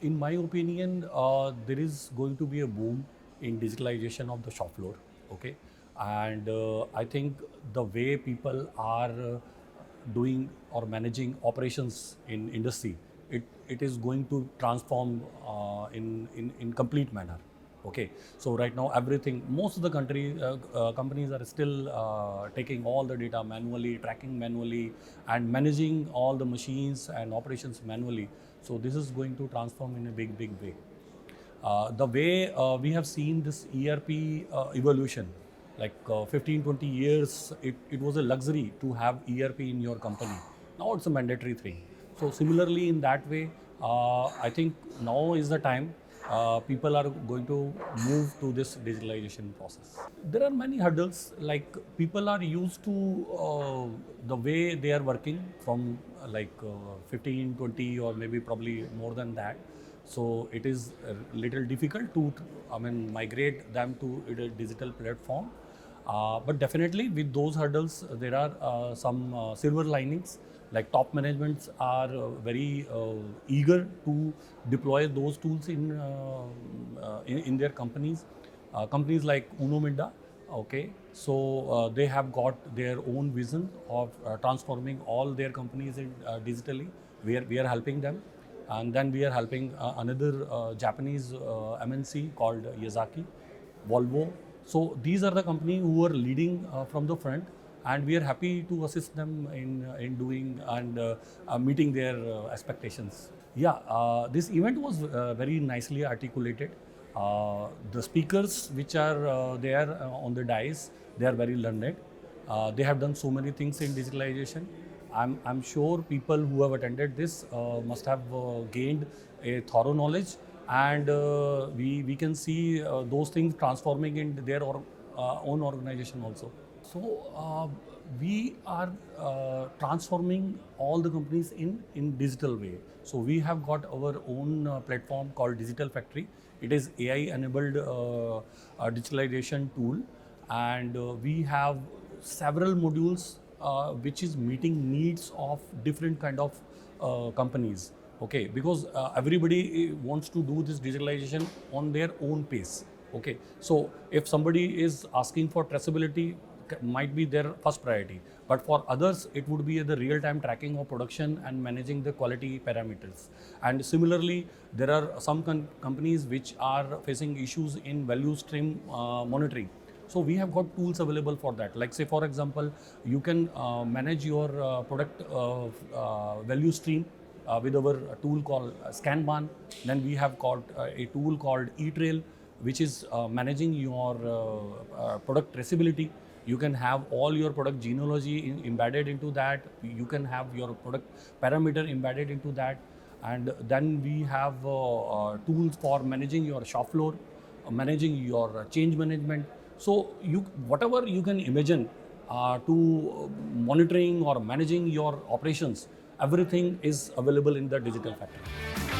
in my opinion, there is going to be a boom in digitalization of the shop floor. Okay, and I think the way people are doing or managing operations in industry, it is going to transform in complete manner. Okay, so right now everything, most of the companies are still taking all the data manually, tracking manually, and managing all the machines and operations manually. So this is going to transform in a big way. The way we have seen this ERP evolution, like 15, 20 years, it was a luxury to have ERP in your company. Now it's a mandatory thing. So similarly, in that way, I think now is the time people are going to move to this digitalization process. There are many hurdles, like people are used to the way they are working from 15, 20, or maybe probably more than that. So it is a little difficult to, migrate them to a digital platform. But definitely with those hurdles, there are some silver linings. Like top managements are very eager to deploy those tools in their companies. Companies like Uno Minda, okay, so they have got their own vision of transforming all their companies digitally. We are helping them, and then we are helping another Japanese MNC called Yazaki, Volvo. So these are the companies who are leading from the front, and we are happy to assist them in doing and meeting their expectations. Yeah, this event was very nicely articulated. The speakers which are there on the dais, they are very learned. They have done so many things in digitalization. I'm sure people who have attended this must have gained a thorough knowledge, and we can see those things transforming in their own organization also. So we are transforming all the companies in digital way. So we have got our own platform called Digital Factory. It is AI enabled digitalization tool, and we have several modules which is meeting needs of different kind of companies. Okay, because everybody wants to do this digitalization on their own pace. Okay, so if somebody is asking for traceability, might be their first priority, but for others it would be the real-time tracking of production and managing the quality parameters. And similarly, there are some companies which are facing issues in value stream monitoring. So we have got tools available for that. Like say for example, you can manage your product value stream with our tool called Scanban. Then we have got a tool called eTrail, which is managing your product traceability. You can have all your product genealogy embedded into that. You can have your product parameter embedded into that. And then we have tools for managing your shop floor, managing your change management. So whatever you can imagine to monitoring or managing your operations, everything is available in the digital factory.